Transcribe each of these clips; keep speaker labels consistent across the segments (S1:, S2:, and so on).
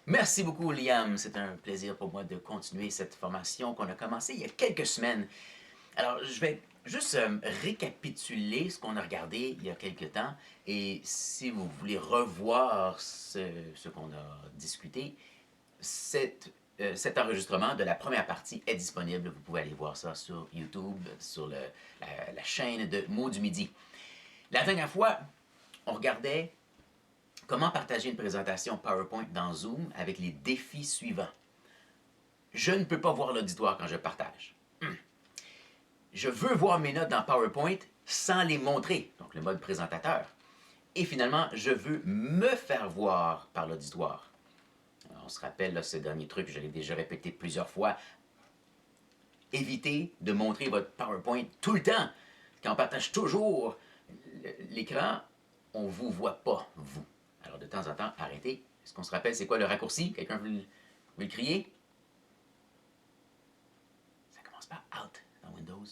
S1: Merci beaucoup, Liam. C'est un plaisir pour moi de continuer cette formation qu'on a commencée il y a quelques semaines. Alors, je vais juste récapituler ce qu'on a regardé il y a quelques temps. Et si vous voulez revoir ce qu'on a discuté, cet enregistrement de la première partie est disponible. Vous pouvez aller voir ça sur YouTube, sur la chaîne de Mots du Midi. La dernière fois, on regardait comment partager une présentation PowerPoint dans Zoom avec les défis suivants. Je ne peux pas voir l'auditoire quand je partage. Je veux voir mes notes dans PowerPoint sans les montrer, donc le mode présentateur. Et finalement, je veux me faire voir par l'auditoire. On se rappelle là, ce dernier truc, je l'ai déjà répété plusieurs fois. Évitez de montrer votre PowerPoint tout le temps. Quand on partage toujours l'écran, on ne vous voit pas, vous. Alors de temps en temps, arrêtez. Est-ce qu'on se rappelle c'est quoi le raccourci? Quelqu'un veut le crier? Ça commence par Alt dans Windows.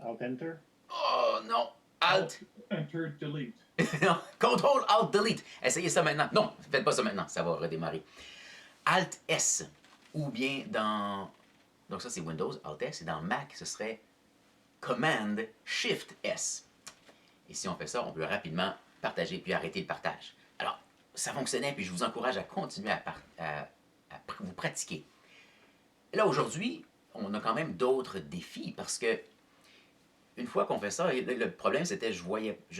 S2: Alt-Enter?
S1: Oh non! Alt!
S2: Enter, delete.
S1: Non, Contrôle, Alt, Delete. Essayez ça maintenant. Non, faites pas ça maintenant, ça va redémarrer. Alt S, ou bien dans... Donc ça c'est Windows, Alt S, et dans Mac, ce serait Command Shift S. Et si on fait ça, on peut rapidement partager puis arrêter le partage. Alors, ça fonctionnait, puis je vous encourage à continuer à vous pratiquer. Là, aujourd'hui, on a quand même d'autres défis, parce que une fois qu'on fait ça, le problème c'était je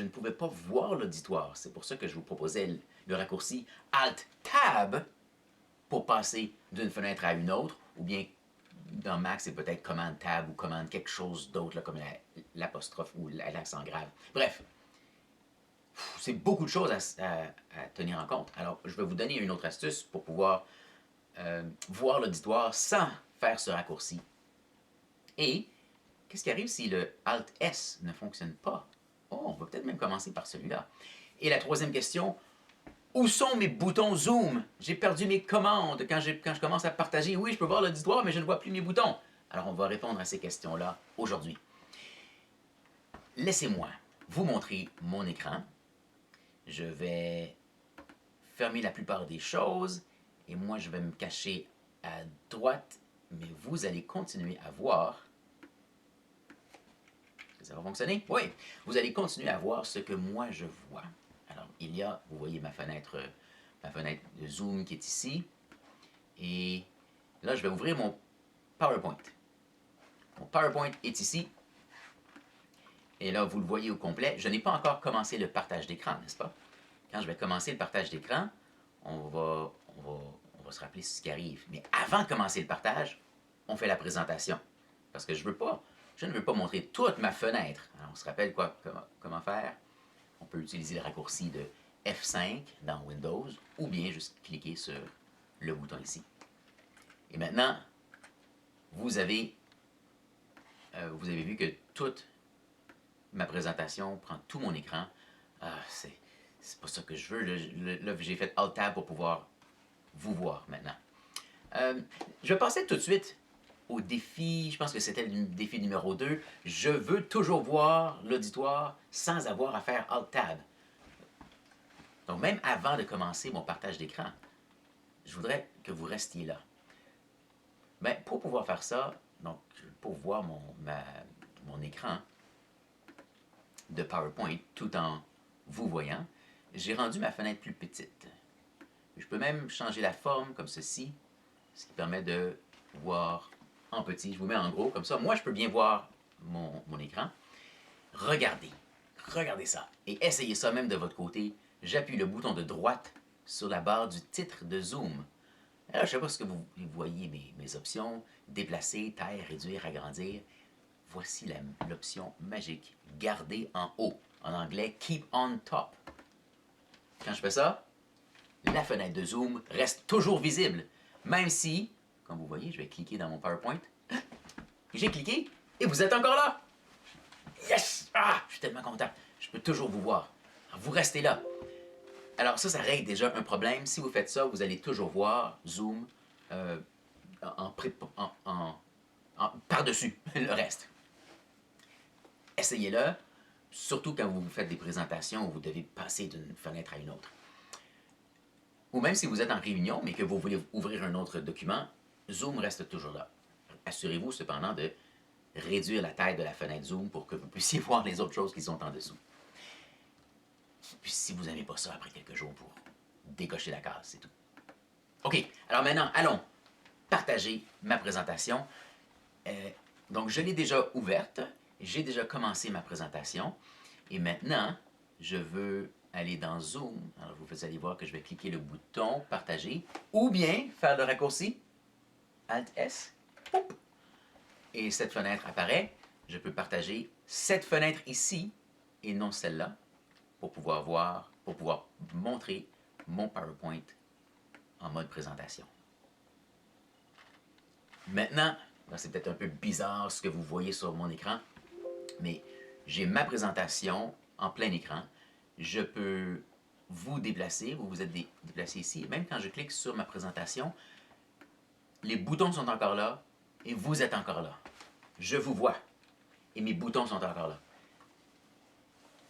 S1: ne pouvais pas voir l'auditoire. C'est pour ça que je vous proposais le raccourci Alt-Tab pour passer d'une fenêtre à une autre, ou bien dans Mac, c'est peut-être Command-Tab ou Command quelque chose d'autre, comme l'apostrophe ou l'accent grave. Bref, c'est beaucoup de choses à tenir en compte. Alors, je vais vous donner une autre astuce pour pouvoir voir l'auditoire sans faire ce raccourci. Et qu'est-ce qui arrive si le Alt-S ne fonctionne pas? Oh, on va peut-être même commencer par celui-là. Et la troisième question, où sont mes boutons Zoom? J'ai perdu mes commandes quand je commence à partager. Oui, je peux voir l'auditoire, mais je ne vois plus mes boutons. Alors, on va répondre à ces questions-là aujourd'hui. Laissez-moi vous montrer mon écran. Je vais fermer la plupart des choses et moi, je vais me cacher à droite, mais vous allez continuer à voir. Ça va fonctionner? Oui. Vous allez continuer à voir ce que moi je vois. Alors, il y a, vous voyez ma fenêtre de Zoom qui est ici. Et là, je vais ouvrir mon PowerPoint. Mon PowerPoint est ici. Et là, vous le voyez au complet. Je n'ai pas encore commencé le partage d'écran, n'est-ce pas? Quand je vais commencer le partage d'écran, on va se rappeler ce qui arrive. Mais avant de commencer le partage, on fait la présentation. Parce que je ne veux pas montrer toute ma fenêtre. Alors, on se rappelle comment faire? On peut utiliser le raccourci de F5 dans Windows, ou bien juste cliquer sur le bouton ici. Et maintenant, vous avez vu que toute ma présentation prend tout mon écran. C'est pas ça que je veux. Là, j'ai fait Alt-Tab pour pouvoir vous voir maintenant. Je vais passer tout de suite au défi, je pense que c'était le défi numéro 2. Je veux toujours voir l'auditoire sans avoir à faire Alt-Tab. Donc, même avant de commencer mon partage d'écran, je voudrais que vous restiez là. Ben, pour pouvoir faire ça, donc pour voir mon écran de PowerPoint tout en vous voyant, j'ai rendu ma fenêtre plus petite. Je peux même changer la forme comme ceci, ce qui permet de voir en petit. Je vous mets en gros comme ça. Moi, je peux bien voir mon écran. Regardez ça. Et essayez ça même de votre côté. J'appuie le bouton de droite sur la barre du titre de Zoom. Alors, je ne sais pas ce que vous voyez mes options. Déplacer, taille, réduire, agrandir. Voici l'option magique. Garder en haut. En anglais, keep on top. Quand je fais ça, la fenêtre de Zoom reste toujours visible. Même si, comme vous voyez, je vais cliquer dans mon PowerPoint. J'ai cliqué et vous êtes encore là. Yes! Ah, je suis tellement content. Je peux toujours vous voir. Alors, vous restez là. Alors ça règle déjà un problème. Si vous faites ça, vous allez toujours voir Zoom par-dessus le reste. Essayez-le, surtout quand vous faites des présentations où vous devez passer d'une fenêtre à une autre. ou même si vous êtes en réunion, mais que vous voulez ouvrir un autre document, Zoom reste toujours là. Assurez-vous cependant de réduire la taille de la fenêtre Zoom pour que vous puissiez voir les autres choses qui sont en dessous. Puis si vous n'aimez pas ça après quelques jours pour décocher la case, c'est tout. OK, alors maintenant, allons partager ma présentation. Donc, je l'ai déjà ouverte. J'ai déjà commencé ma présentation. Et maintenant, je veux aller dans Zoom. Alors, vous allez voir que je vais cliquer le bouton « Partager » ou bien faire le raccourci « Alt-S ». Et cette fenêtre apparaît. Je peux partager cette fenêtre ici et non celle-là pour pouvoir voir, pour pouvoir montrer mon PowerPoint en mode présentation. Maintenant, c'est peut-être un peu bizarre ce que vous voyez sur mon écran, mais j'ai ma présentation en plein écran. Je peux vous déplacer, vous êtes déplacé ici. Même quand je clique sur ma présentation, les boutons sont encore là et vous êtes encore là. Je vous vois et mes boutons sont encore là.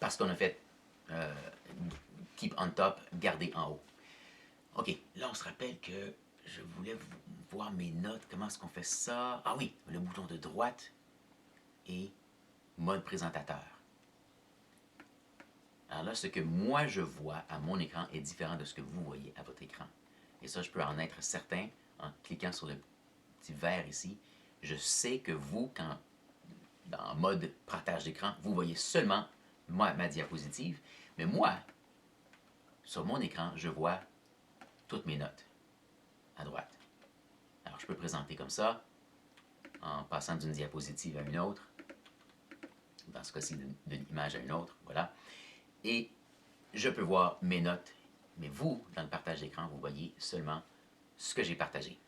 S1: Parce qu'on a fait Keep on top, garder en haut. OK, là on se rappelle que je voulais voir mes notes. Comment est-ce qu'on fait ça? Ah oui, le bouton de droite et mode présentateur. Alors là, ce que moi je vois à mon écran est différent de ce que vous voyez à votre écran. Et ça, je peux en être certain en cliquant sur le petit vert ici. Je sais que vous, quand dans mode partage d'écran, vous voyez seulement ma diapositive. Mais moi, sur mon écran, je vois toutes mes notes à droite. Alors, je peux présenter comme ça, en passant d'une diapositive à une autre, dans ce cas-ci, d'une image à une autre, voilà. Et je peux voir mes notes, mais vous, dans le partage d'écran, vous voyez seulement ce que j'ai partagé.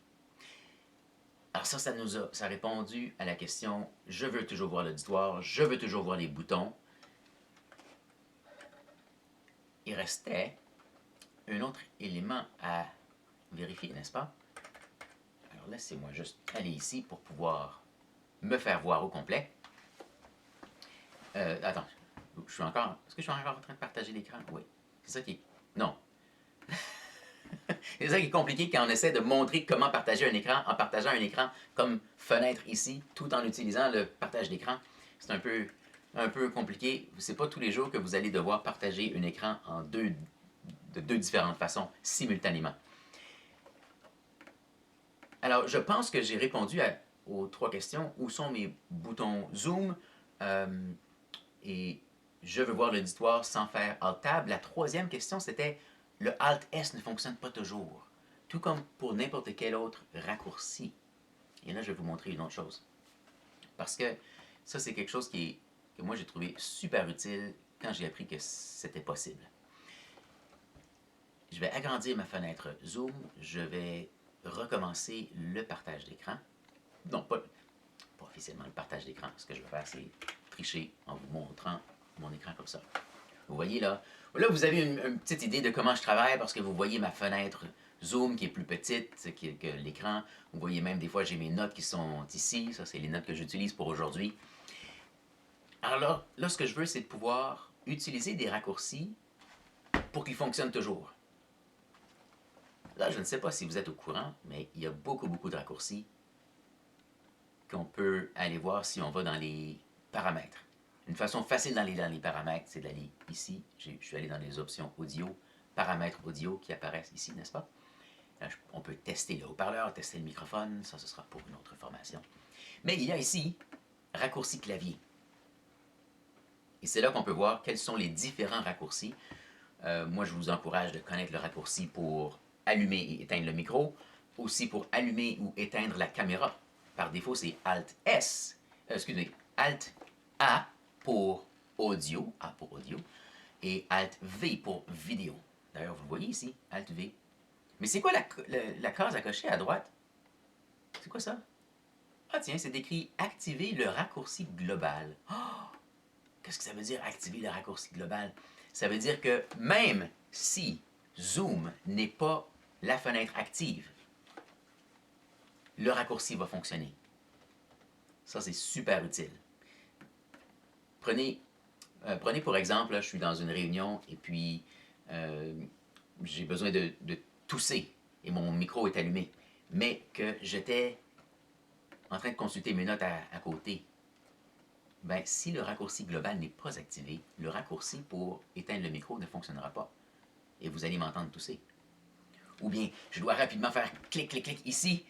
S1: Alors ça a répondu à la question, je veux toujours voir l'auditoire, je veux toujours voir les boutons. Il restait un autre élément à vérifier, n'est-ce pas? Alors laissez-moi juste aller ici pour pouvoir me faire voir au complet. Attends, est-ce que je suis encore en train de partager l'écran? Oui. C'est ça qui est... Non. C'est ça qui est compliqué quand on essaie de montrer comment partager un écran en partageant un écran comme fenêtre ici, tout en utilisant le partage d'écran. C'est un peu compliqué. C'est pas tous les jours que vous allez devoir partager un écran de deux différentes façons, simultanément. Alors, je pense que j'ai répondu aux 3 questions. Où sont mes boutons Zoom? Et je veux voir l'auditoire sans faire Alt-Tab. La 3e question, c'était le Alt-S ne fonctionne pas toujours. Tout comme pour n'importe quel autre raccourci. Et là, je vais vous montrer une autre chose. Parce que ça, c'est quelque chose que moi, j'ai trouvé super utile quand j'ai appris que c'était possible. Je vais agrandir ma fenêtre Zoom. Je vais recommencer le partage d'écran. Non, pas officiellement le partage d'écran. Ce que je vais faire, c'est tricher en vous montrant mon écran comme ça. Vous voyez là, vous avez une petite idée de comment je travaille parce que vous voyez ma fenêtre Zoom qui est plus petite que l'écran. Vous voyez même des fois j'ai mes notes qui sont ici. Ça, c'est les notes que j'utilise pour aujourd'hui. Alors là, ce que je veux, c'est de pouvoir utiliser des raccourcis pour qu'ils fonctionnent toujours. Là, je ne sais pas si vous êtes au courant, mais il y a beaucoup de raccourcis qu'on peut aller voir si on va dans les paramètres. Une façon facile d'aller dans les paramètres, c'est d'aller ici. Je suis allé dans les options audio, paramètres audio qui apparaissent ici, n'est-ce pas? Là, on peut tester le haut-parleur, tester le microphone, ça ce sera pour une autre formation. Mais il y a ici raccourci clavier. Et c'est là qu'on peut voir quels sont les différents raccourcis. Moi, je vous encourage de connaître le raccourci pour allumer et éteindre le micro, aussi pour allumer ou éteindre la caméra. Par défaut, c'est Alt-S, Alt-A pour audio, et Alt-V pour vidéo. D'ailleurs, vous le voyez ici, Alt-V. Mais c'est quoi la case à cocher à droite? C'est quoi ça? Ah tiens, c'est écrit « Activer le raccourci global ». Oh! Qu'est-ce que ça veut dire, activer le raccourci global? Ça veut dire que même si Zoom n'est pas la fenêtre active, le raccourci va fonctionner. Ça, c'est super utile. Prenez pour exemple, là, je suis dans une réunion et puis j'ai besoin de tousser et mon micro est allumé, mais que j'étais en train de consulter mes notes à côté, ben, si le raccourci global n'est pas activé, le raccourci pour éteindre le micro ne fonctionnera pas et vous allez m'entendre tousser. Ou bien, je dois rapidement faire clic, clic, clic ici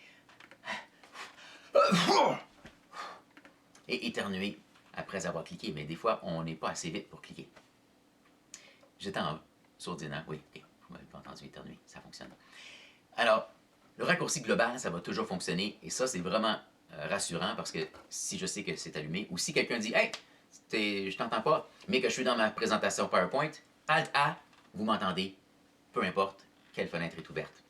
S1: et éternuer après avoir cliqué, mais des fois, on n'est pas assez vite pour cliquer. J'étais en sourdine, hein? Oui, ok, vous m'avez pas entendu éternuer, ça fonctionne. Alors, le raccourci global, ça va toujours fonctionner, et ça, c'est vraiment rassurant, parce que si je sais que c'est allumé, ou si quelqu'un dit « Hey, je t'entends pas », mais que je suis dans ma présentation PowerPoint, Alt-A, vous m'entendez, peu importe quelle fenêtre est ouverte.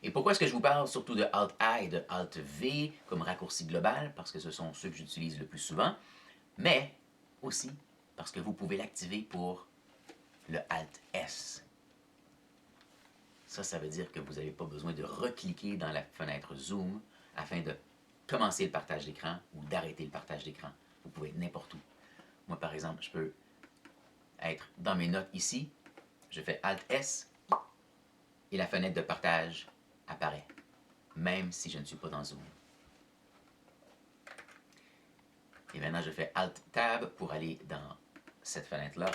S1: Et pourquoi est-ce que je vous parle surtout de Alt-A et de Alt-V comme raccourci global? Parce que ce sont ceux que j'utilise le plus souvent, mais aussi parce que vous pouvez l'activer pour le Alt-S. Ça veut dire que vous n'avez pas besoin de recliquer dans la fenêtre Zoom afin de commencer le partage d'écran ou d'arrêter le partage d'écran. Vous pouvez être n'importe où. Moi, par exemple, je peux être dans mes notes ici, je fais Alt-S et la fenêtre de partage apparaît, même si je ne suis pas dans Zoom. Et maintenant, je fais Alt-Tab pour aller dans cette fenêtre-là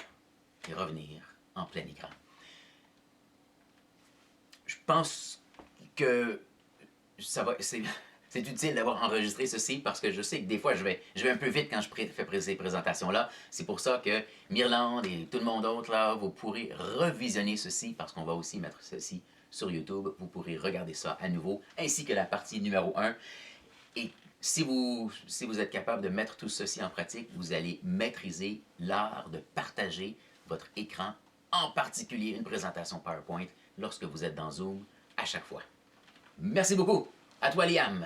S1: et revenir en plein écran. Je pense que c'est utile d'avoir enregistré ceci parce que je sais que des fois, je vais un peu vite quand je fais ces présentations-là. C'est pour ça que Myrlande et tout le monde d'autre, là, vous pourrez revisionner ceci parce qu'on va aussi mettre ceci sur YouTube. Vous pourrez regarder ça à nouveau, ainsi que la partie numéro 1. Et si vous êtes capable de mettre tout ceci en pratique, vous allez maîtriser l'art de partager votre écran, en particulier une présentation PowerPoint, lorsque vous êtes dans Zoom à chaque fois. Merci beaucoup. À toi, Liam.